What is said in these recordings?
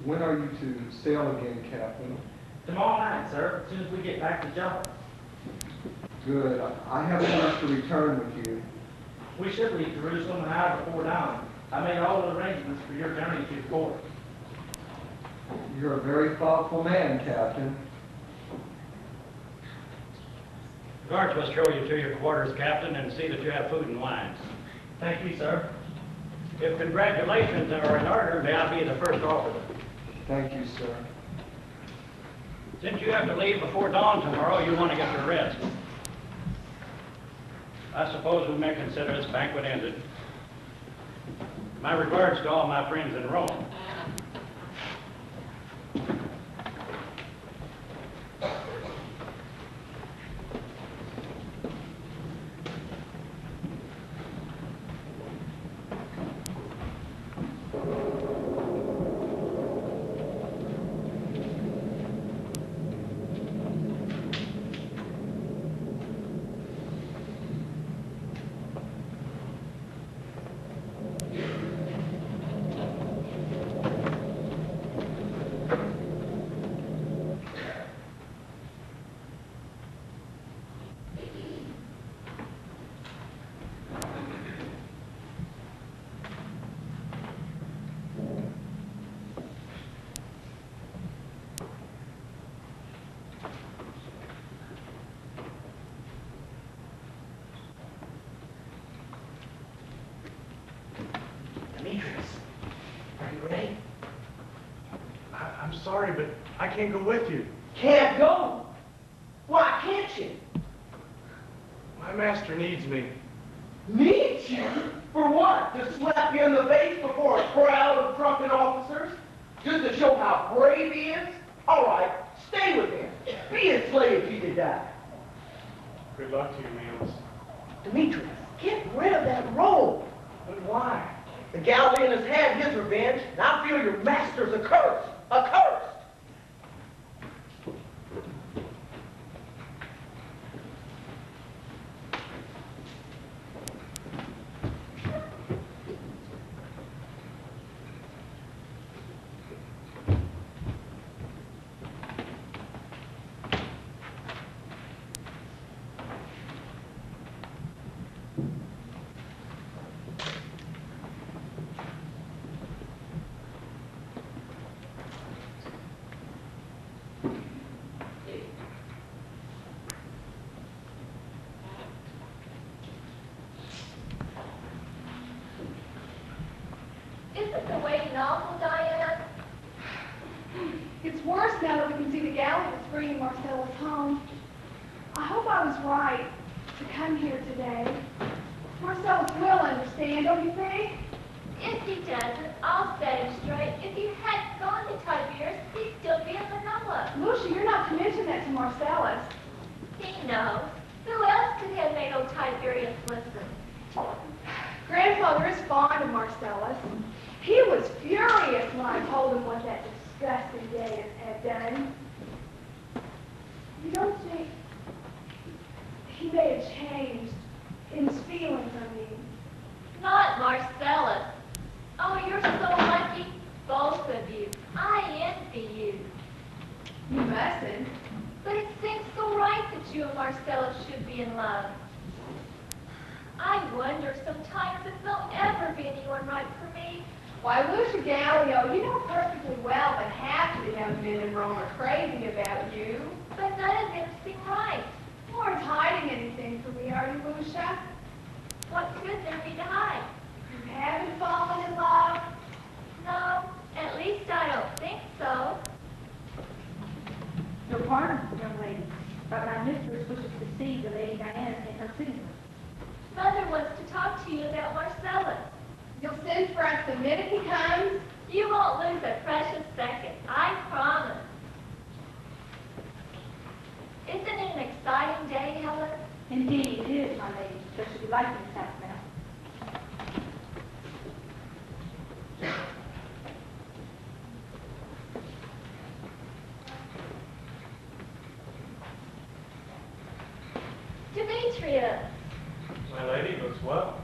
When are you to sail again, Captain? Tomorrow night, sir, as soon as we get back to Java. Good. I have plans to return with you. We should leave Jerusalem an hour before dawn. I made all the arrangements for your journey to the port. You're a very thoughtful man, Captain. The guards must show you to your quarters, Captain, and see that you have food and wine. Thank you, sir. If congratulations are in order, may I be the first to offer them. Thank you, sir. Since you have to leave before dawn tomorrow, you want to get your rest. I suppose we may consider this banquet ended. My regards to all my friends in Rome. I'm sorry, but I can't go with you. Can't go? Why can't you? My master needs me. Needs you? For what? To slap you in the face before a crowd of drunken officers? Just to show how brave he is? All right, stay with him. Be his slave if you die. Good luck to you, Meals. Demetrius, get rid of that robe. But why? The Galilean has had his revenge, and I feel your master's accursed. Accursed! Isn't the waiting awful, Diana? It's worse now that we can see the galley that's bringing Marcellus home. I hope I was right to come here today. Marcellus will understand, don't you think? If he doesn't, I'll set him straight. If he hadn't gone to Tiberias, he'd still be in Manila. Lucia, you're not to mention that to Marcellus. He knows. Who else could have made old Tiberias listen? Grandfather is fond of Marcellus. He was furious when I told him what that disgusting Gaius had done. You don't think he may have changed in his feelings, I mean? Not Marcellus. Oh, you're so lucky, both of you. I envy you. You mustn't. But it seems so right that you and Marcellus should be in love. I wonder sometimes if there'll ever be anyone right for me. Why, Lucia Gallio, you know perfectly well that half of the young men in Rome are crazy about you. But none of them seem right. You aren't hiding anything from me, are you, Lucia? What could there be to hide? You haven't fallen in love? No, at least I don't think so. Your pardon, young lady, but my mistress wishes to see the Lady Diana in her sitting room. Mother wants to talk to you about Marcellus. You'll send for us the minute he comes? You won't lose a precious second, I promise. Isn't it an exciting day, Helen? Indeed it is, my lady. So should you like me to pass now? Demetrius. My lady looks well.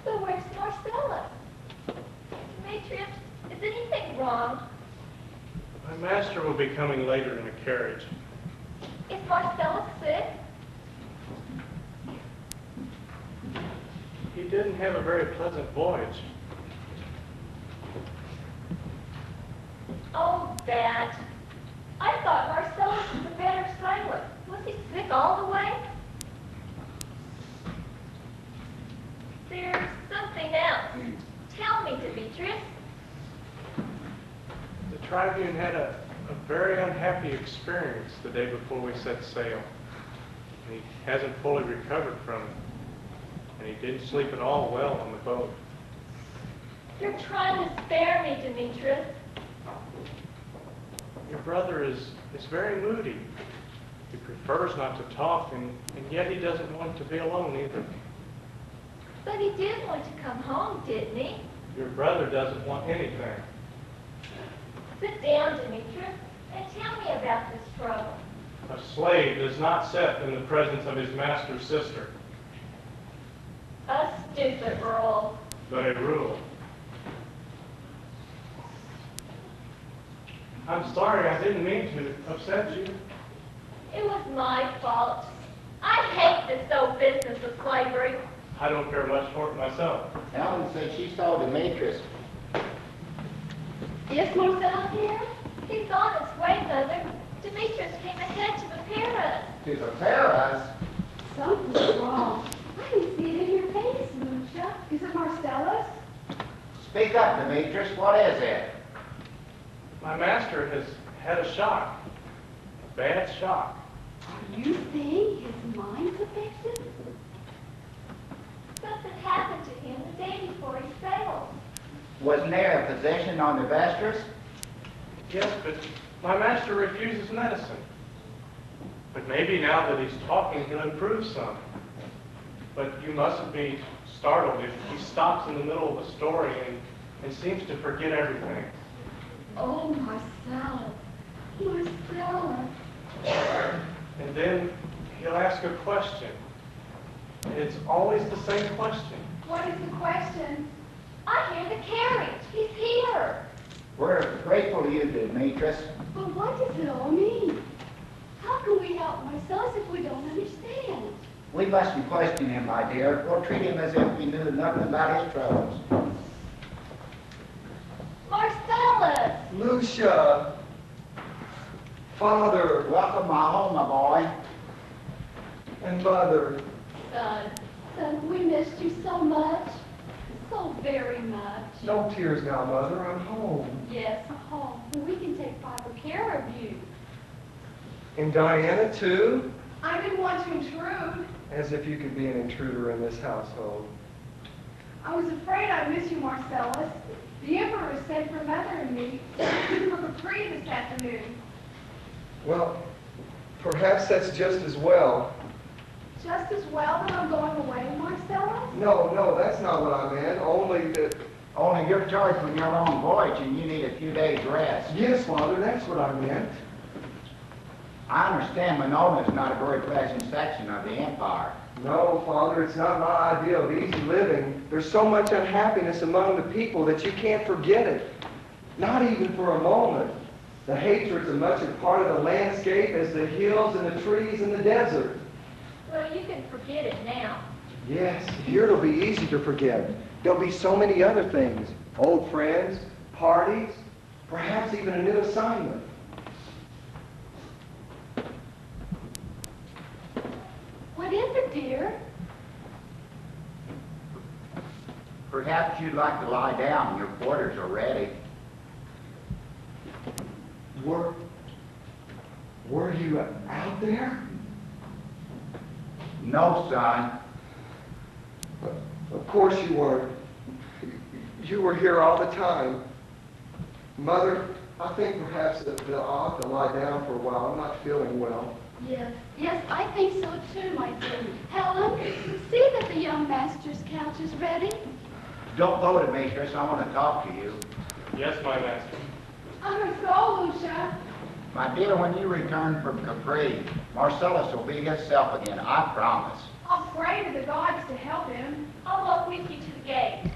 But where's Marcellus? Demetrius, is anything wrong? My master will be coming later in a carriage. Is Marcellus sick? He didn't have a very pleasant voyage. Oh, that. I thought Marcellus was a better sailor. Was he sick all the way? There's something else. Tell me, Demetrius. The Tribune had a very unhappy experience the day before we set sail. He hasn't fully recovered from it. And he didn't sleep at all well on the boat. You're trying to spare me, Demetrius. Your brother is very moody. He prefers not to talk, and yet he doesn't want to be alone either. But he did want to come home, didn't he? Your brother doesn't want anything. Sit down, Demetrius, and tell me about this trouble. A slave does not sit in the presence of his master's sister, A stupid rule. but a rule. I'm sorry, I didn't mean to upset you. It was my fault. I hate this old business of slavery. I don't care much for it myself. Ellen said she saw Demetrius. Is Marcellus here? He's on his way, Mother. Demetrius came ahead to prepare us. To prepare us. Something's wrong. I can see it in your face, Lucia. Is it Marcellus? Speak up, Demetrius. What is it? My master has had a shock. A bad shock. Are you saying his mind's affected? Something happened to him the day before he sailed. Wasn't there a physician on the Vestris? Yes, but my master refuses medicine. But maybe now that he's talking, he'll improve some. But you mustn't be startled if he stops in the middle of a story and seems to forget everything. Oh, Marcellus. Marcellus. And then he'll ask a question. And it's always the same question. What is the question? I hear the carriage. He's here. We're grateful to you, Demetrius. But what does it all mean? How can we help Marcellus if we don't understand? We mustn't question him, my dear. We'll treat him as if we knew nothing about his troubles. Marcellus! Lucia! Father Welcome my home, my boy. and Mother. Son, we missed you so much. So very much. No tears now, Mother. I'm home. Yes, home. We can take proper care of you. And Diana, too? I didn't want to intrude. As if you could be an intruder in this household. I was afraid I'd miss you, Marcellus. The Emperor sent for Mother and me for Capri this afternoon. Well, perhaps that's just as well. Just as well that I'm going away, Marcellus? No, that's not what I meant. Only that... Only you're charged with your long voyage and you need a few days' rest. Yes, Father, that's what I meant. I understand Monona is not a very pleasant section of the empire. No, Father, it's not my idea of easy living. There's so much unhappiness among the people that you can't forget it. Not even for a moment. The hatred's as much a part of the landscape as the hills and the trees and the desert. Well, you can forget it now. Yes, here it'll be easy to forget. There'll be so many other things. Old friends, parties, perhaps even a new assignment. What is it, dear? Perhaps you'd like to lie down. Your quarters are ready. Were you out there? No, son. Of course you weren't. You were here all the time. Mother, I think perhaps that I'll have to lie down for a while. I'm not feeling well. Yes, I think so too, my dear. Helen, see that the young master's couch is ready. Don't go, Demetrius. I want to talk to you. Yes, my master. I must go, Lucia. My dear, when you return from Capri, Marcellus will be himself again. I promise. I'll pray to the gods to help him. I'll walk with you to the gate.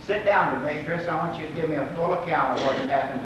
Sit down, Demetrius. I want you to give me a full account of what happened